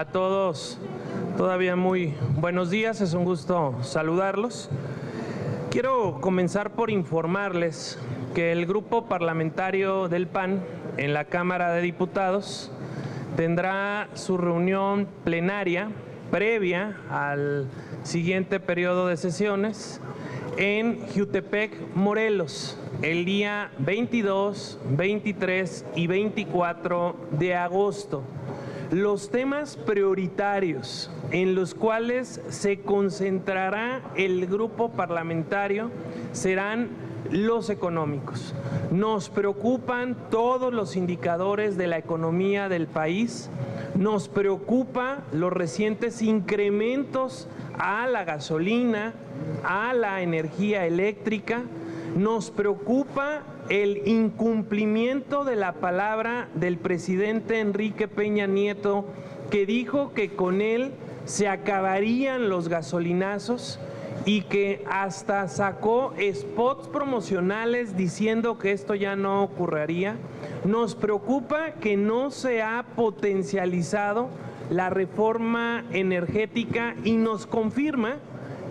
a todos todavía muy buenos días, es un gusto saludarlos. Quiero comenzar por informarles que el grupo parlamentario del PAN en la Cámara de Diputados tendrá su reunión plenaria previa al siguiente periodo de sesiones en Jiutepec, Morelos, el día 22, 23 y 24 de agosto. Los temas prioritarios en los cuales se concentrará el grupo parlamentario serán los económicos. Nos preocupan todos los indicadores de la economía del país, nos preocupa los recientes incrementos a la gasolina, a la energía eléctrica, nos preocupa el incumplimiento de la palabra del presidente Enrique Peña Nieto, que dijo que con él se acabarían los gasolinazos y que hasta sacó spots promocionales diciendo que esto ya no ocurriría. Nos preocupa que no se ha potencializado la reforma energética y nos confirma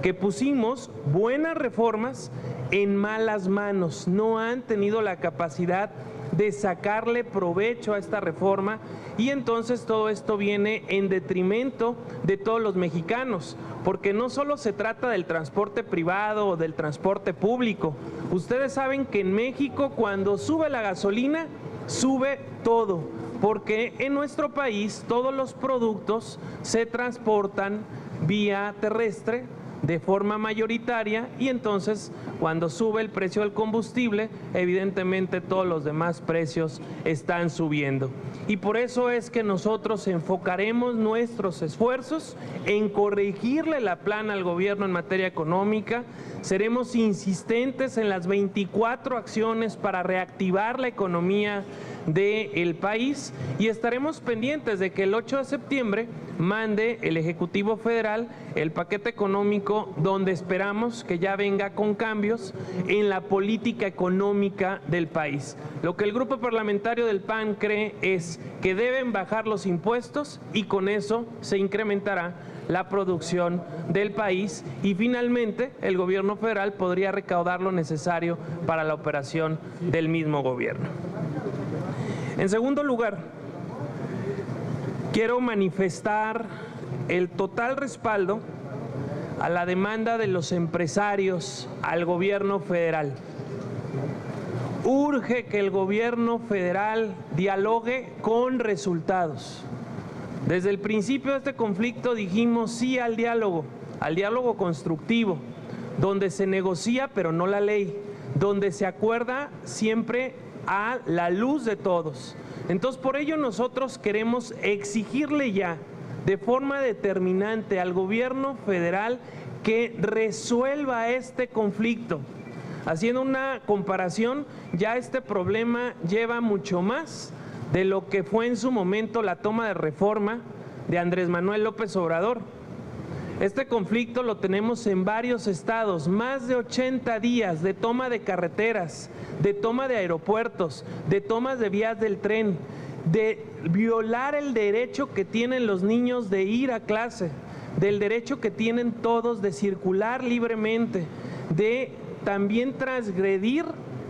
que pusimos buenas reformas en malas manos. No han tenido la capacidad de sacarle provecho a esta reforma y entonces todo esto viene en detrimento de todos los mexicanos, porque no solo se trata del transporte privado o del transporte público. Ustedes saben que en México cuando sube la gasolina, sube todo, porque en nuestro país todos los productos se transportan vía terrestre de forma mayoritaria y entonces cuando sube el precio del combustible, evidentemente todos los demás precios están subiendo. Y por eso es que nosotros enfocaremos nuestros esfuerzos en corregirle la plana al gobierno en materia económica. Seremos insistentes en las 24 acciones para reactivar la economía del país y estaremos pendientes de que el 8 de septiembre mande el Ejecutivo Federal el paquete económico donde esperamos que ya venga con cambios en la política económica del país. Lo que el grupo parlamentario del PAN cree es que deben bajar los impuestos y con eso se incrementará la producción del país y finalmente el gobierno federal podría recaudar lo necesario para la operación del mismo gobierno. En segundo lugar, quiero manifestar el total respaldo a la demanda de los empresarios al gobierno federal. Urge que el gobierno federal dialogue con resultados. Desde el principio de este conflicto dijimos sí al diálogo constructivo, donde se negocia pero no la ley, donde se acuerda siempre a la luz de todos. Entonces, por ello nosotros queremos exigirle ya de forma determinante al gobierno federal que resuelva este conflicto. Haciendo una comparación, ya este problema lleva mucho más de lo que fue en su momento la toma de reforma de Andrés Manuel López Obrador. Este conflicto lo tenemos en varios estados, más de 80 días de toma de carreteras, de toma de aeropuertos, de tomas de vías del tren, de violar el derecho que tienen los niños de ir a clase, del derecho que tienen todos de circular libremente, de también transgredir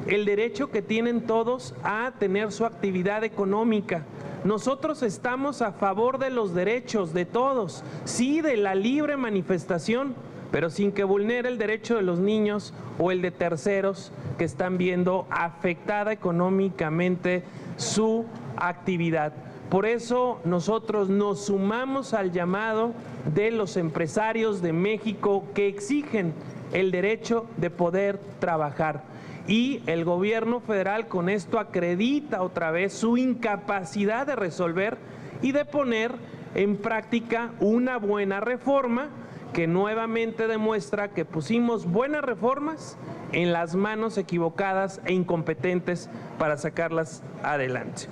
el derecho que tienen todos a tener su actividad económica. Nosotros estamos a favor de los derechos de todos, sí, de la libre manifestación, pero sin que vulnere el derecho de los niños o el de terceros que están viendo afectada económicamente su actividad. Por eso nosotros nos sumamos al llamado de los empresarios de México que exigen el derecho de poder trabajar. Y el gobierno federal con esto acredita otra vez su incapacidad de resolver y de poner en práctica una buena reforma que nuevamente demuestra que pusimos buenas reformas en las manos equivocadas e incompetentes para sacarlas adelante.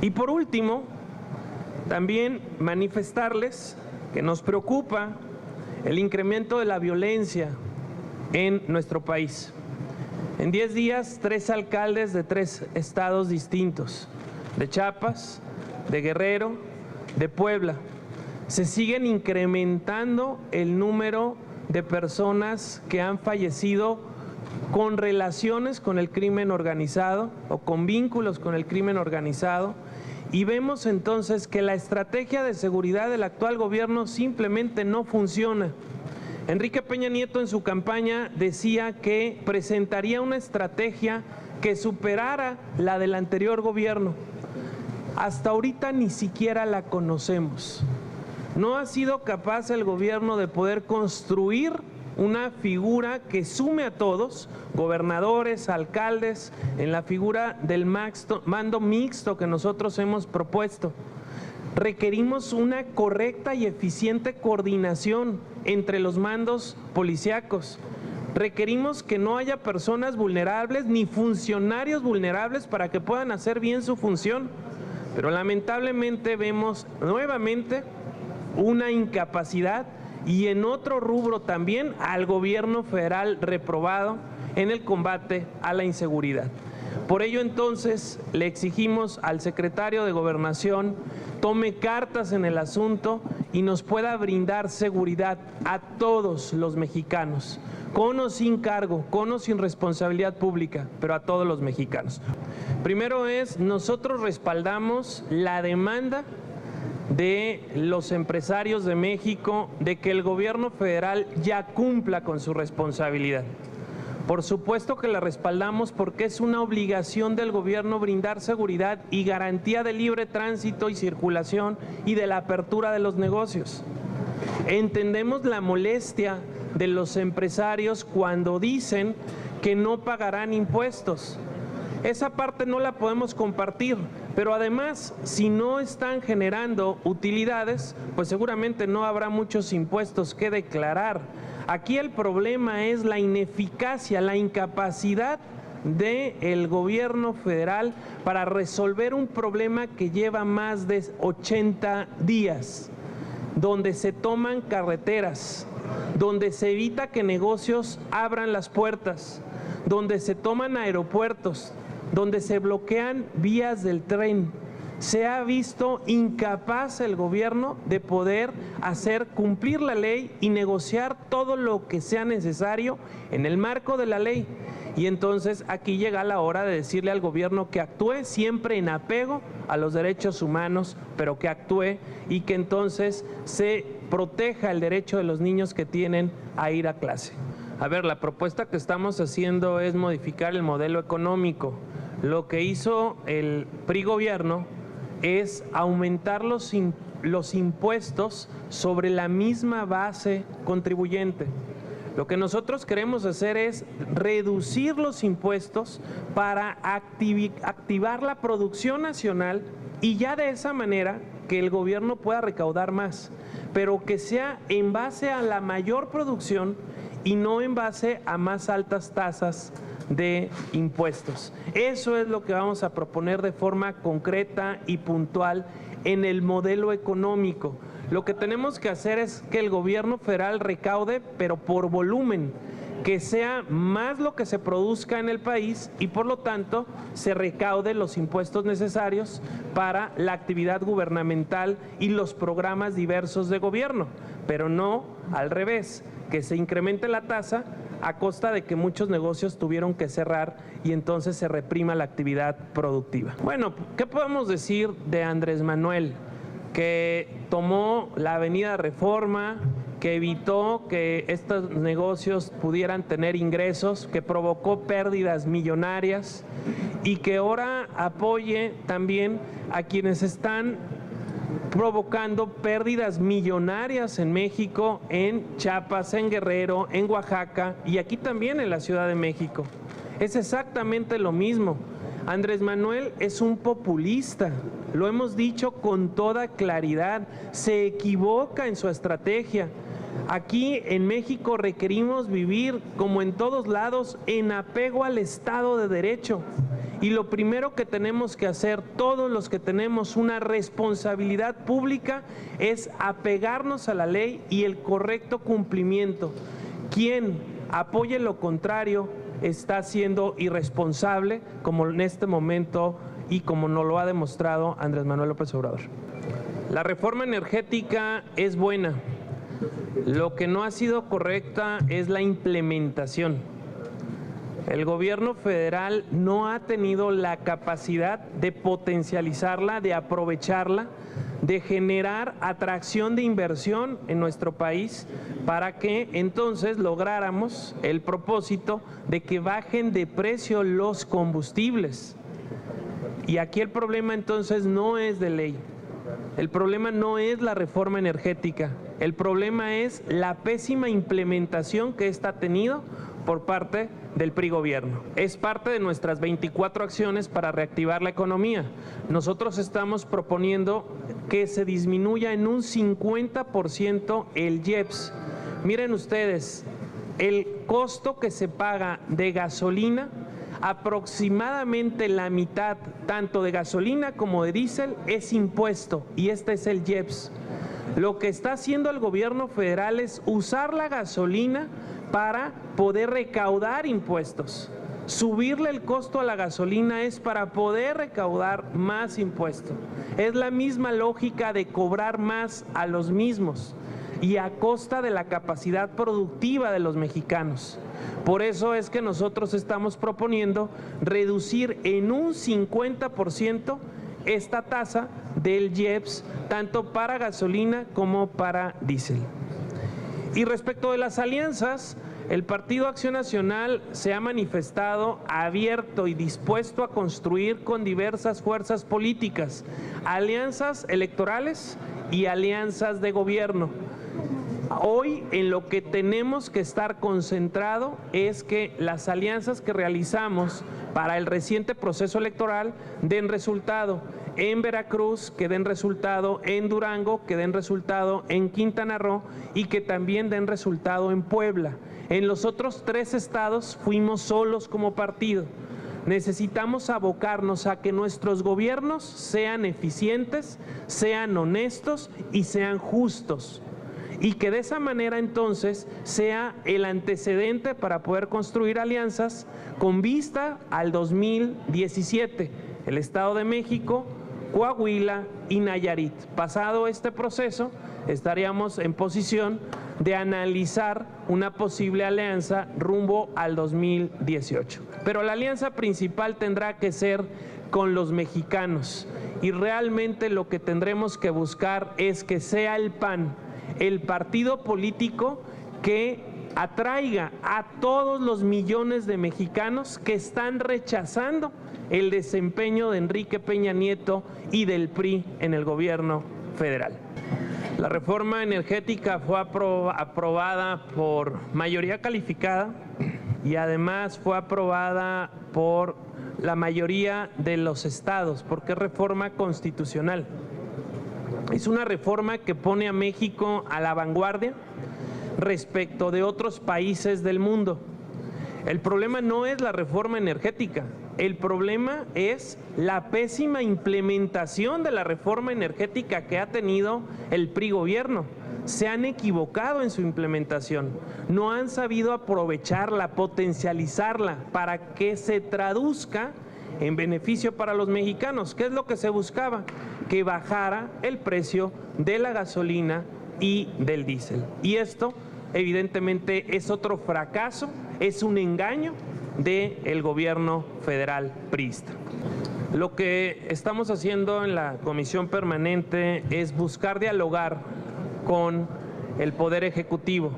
Y por último, también manifestarles que nos preocupa el incremento de la violencia en nuestro país. En 10 días, 3 alcaldes de 3 estados distintos, de Chiapas, de Guerrero, de Puebla. Se siguen incrementando el número de personas que han fallecido con relaciones con el crimen organizado o con vínculos con el crimen organizado, y vemos entonces que la estrategia de seguridad del actual gobierno simplemente no funciona. Enrique Peña Nieto en su campaña decía que presentaría una estrategia que superara la del anterior gobierno. Hasta ahorita ni siquiera la conocemos. No ha sido capaz el gobierno de poder construir una figura que sume a todos, gobernadores, alcaldes, en la figura del mando mixto que nosotros hemos propuesto. Requerimos una correcta y eficiente coordinación entre los mandos policíacos. Requerimos que no haya personas vulnerables ni funcionarios vulnerables para que puedan hacer bien su función. Pero lamentablemente vemos nuevamente una incapacidad y en otro rubro también al gobierno federal reprobado en el combate a la inseguridad. Por ello entonces le exigimos al secretario de Gobernación tome cartas en el asunto y nos pueda brindar seguridad a todos los mexicanos, con o sin cargo, con o sin responsabilidad pública, pero a todos los mexicanos. Primero nosotros respaldamos la demanda de los empresarios de México de que el gobierno federal ya cumpla con su responsabilidad. Por supuesto que la respaldamos porque es una obligación del gobierno brindar seguridad y garantía de libre tránsito y circulación y de la apertura de los negocios. Entendemos la molestia de los empresarios cuando dicen que no pagarán impuestos. Esa parte no la podemos compartir, pero además, si no están generando utilidades, pues seguramente no habrá muchos impuestos que declarar. Aquí el problema es la ineficacia, la incapacidad del gobierno federal para resolver un problema que lleva más de 80 días, donde se toman carreteras, donde se evita que negocios abran las puertas, donde se toman aeropuertos, donde se bloquean vías del tren. Se ha visto incapaz el gobierno de poder hacer cumplir la ley y negociar todo lo que sea necesario en el marco de la ley. Y entonces aquí llega la hora de decirle al gobierno que actúe siempre en apego a los derechos humanos, pero que actúe y que entonces se proteja el derecho de los niños que tienen a ir a clase. A ver, la propuesta que estamos haciendo es modificar el modelo económico. Lo que hizo el PRI gobierno es aumentar los impuestos sobre la misma base contribuyente. Lo que nosotros queremos hacer es reducir los impuestos para activar la producción nacional y ya de esa manera que el gobierno pueda recaudar más, pero que sea en base a la mayor producción y no en base a más altas tasas de impuestos. Eso es lo que vamos a proponer de forma concreta y puntual en el modelo económico. Lo que tenemos que hacer es que el gobierno federal recaude, pero por volumen, que sea más lo que se produzca en el país y por lo tanto se recaude los impuestos necesarios para la actividad gubernamental y los programas diversos de gobierno, pero no al revés, que se incremente la tasa a costa de que muchos negocios tuvieron que cerrar y entonces se reprima la actividad productiva. Bueno, ¿qué podemos decir de Andrés Manuel? Que tomó la Avenida Reforma, que evitó que estos negocios pudieran tener ingresos, que provocó pérdidas millonarias y que ahora apoye también a quienes están provocando pérdidas millonarias en México, en Chiapas, en Guerrero, en Oaxaca y aquí también en la Ciudad de México. Es exactamente lo mismo. Andrés Manuel es un populista, lo hemos dicho con toda claridad, se equivoca en su estrategia. Aquí en México requerimos vivir, como en todos lados, en apego al Estado de Derecho. Y lo primero que tenemos que hacer, todos los que tenemos una responsabilidad pública, es apegarnos a la ley y el correcto cumplimiento. Quien apoye lo contrario está siendo irresponsable, como en este momento y como nos lo ha demostrado Andrés Manuel López Obrador. La reforma energética es buena. Lo que no ha sido correcta es la implementación. El gobierno federal no ha tenido la capacidad de potencializarla, de aprovecharla, de generar atracción de inversión en nuestro país para que entonces lográramos el propósito de que bajen de precio los combustibles. Y aquí el problema entonces no es de ley. El problema no es la reforma energética, el problema es la pésima implementación que ésta ha tenido por parte del PRI gobierno. Es parte de nuestras 24 acciones para reactivar la economía. Nosotros estamos proponiendo que se disminuya en un 50% el IEPS. Miren ustedes, el costo que se paga de gasolina, aproximadamente la mitad, tanto de gasolina como de diésel, es impuesto, y este es el IEPS. Lo que está haciendo el gobierno federal es usar la gasolina para poder recaudar impuestos. Subirle el costo a la gasolina es para poder recaudar más impuestos. Es la misma lógica de cobrar más a los mismos y a costa de la capacidad productiva de los mexicanos. Por eso es que nosotros estamos proponiendo reducir en un 50% esta tasa del IEPS, tanto para gasolina como para diésel. Y respecto de las alianzas, el Partido Acción Nacional se ha manifestado abierto y dispuesto a construir con diversas fuerzas políticas, alianzas electorales y alianzas de gobierno. Hoy en lo que tenemos que estar concentrado es que las alianzas que realizamos para el reciente proceso electoral den resultado en Veracruz, que den resultado en Durango, que den resultado en Quintana Roo y que también den resultado en Puebla. En los otros 3 estados fuimos solos como partido. Necesitamos abocarnos a que nuestros gobiernos sean eficientes, sean honestos y sean justos. Y que de esa manera entonces sea el antecedente para poder construir alianzas con vista al 2017, el Estado de México, Coahuila y Nayarit. Pasado este proceso, estaríamos en posición de analizar una posible alianza rumbo al 2018. Pero la alianza principal tendrá que ser con los mexicanos y realmente lo que tendremos que buscar es que sea el PAN, el partido político que atraiga a todos los millones de mexicanos que están rechazando el desempeño de Enrique Peña Nieto y del PRI en el gobierno federal. La reforma energética fue aprobada por mayoría calificada y además fue aprobada por la mayoría de los estados, porque es reforma constitucional. Es una reforma que pone a México a la vanguardia respecto de otros países del mundo. El problema no es la reforma energética, el problema es la pésima implementación de la reforma energética que ha tenido el PRI gobierno. Se han equivocado en su implementación, no han sabido aprovecharla, potencializarla para que se traduzca en beneficio para los mexicanos. ¿Qué es lo que se buscaba? Que bajara el precio de la gasolina y del diésel. Y esto evidentemente es otro fracaso, es un engaño del gobierno federal priista. Lo que estamos haciendo en la comisión permanente es buscar dialogar con el Poder Ejecutivo.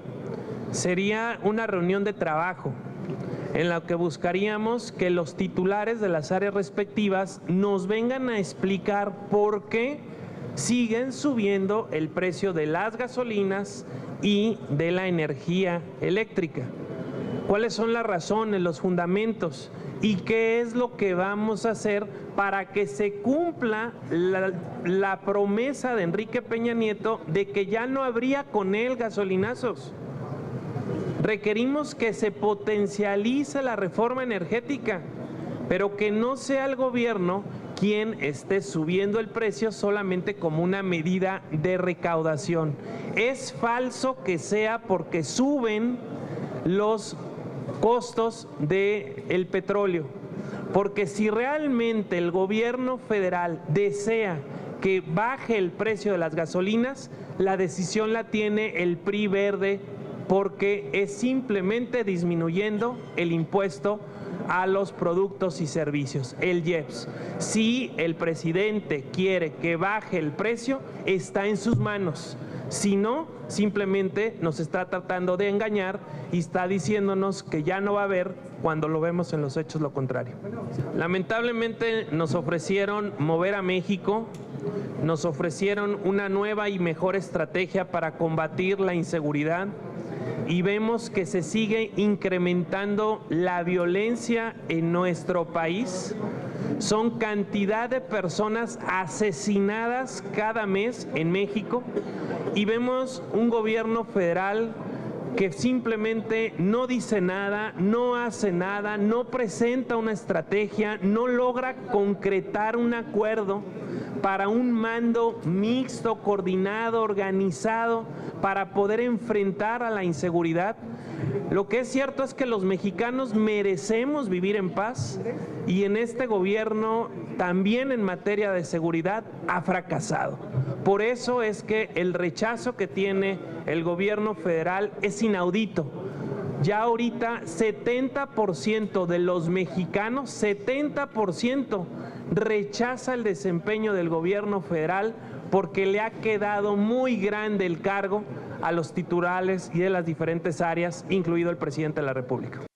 Sería una reunión de trabajo en la que buscaríamos que los titulares de las áreas respectivas nos vengan a explicar por qué siguen subiendo el precio de las gasolinas y de la energía eléctrica. ¿Cuáles son las razones, los fundamentos y qué es lo que vamos a hacer para que se cumpla la promesa de Enrique Peña Nieto de que ya no habría con él gasolinazos? Requerimos que se potencialice la reforma energética, pero que no sea el gobierno quien esté subiendo el precio solamente como una medida de recaudación. Es falso que sea porque suben los costos del petróleo, porque si realmente el gobierno federal desea que baje el precio de las gasolinas, la decisión la tiene el PRI verde, porque es simplemente disminuyendo el impuesto a los productos y servicios, el IEPS. Si el presidente quiere que baje el precio, está en sus manos. Si no, simplemente nos está tratando de engañar y está diciéndonos que ya no va a haber, cuando lo vemos en los hechos lo contrario. Lamentablemente nos ofrecieron mover a México, nos ofrecieron una nueva y mejor estrategia para combatir la inseguridad, y vemos que se sigue incrementando la violencia en nuestro país. Son cantidad de personas asesinadas cada mes en México y vemos un gobierno federal que simplemente no dice nada, no hace nada, no presenta una estrategia, no logra concretar un acuerdo para un mando mixto, coordinado, organizado, para poder enfrentar a la inseguridad. Lo que es cierto es que los mexicanos merecemos vivir en paz y en este gobierno también en materia de seguridad ha fracasado. Por eso es que el rechazo que tiene el gobierno federal es inaudito. Ya ahorita 70% de los mexicanos, 70% rechaza el desempeño del gobierno federal porque le ha quedado muy grande el cargo a los titulares y de las diferentes áreas, incluido el presidente de la República.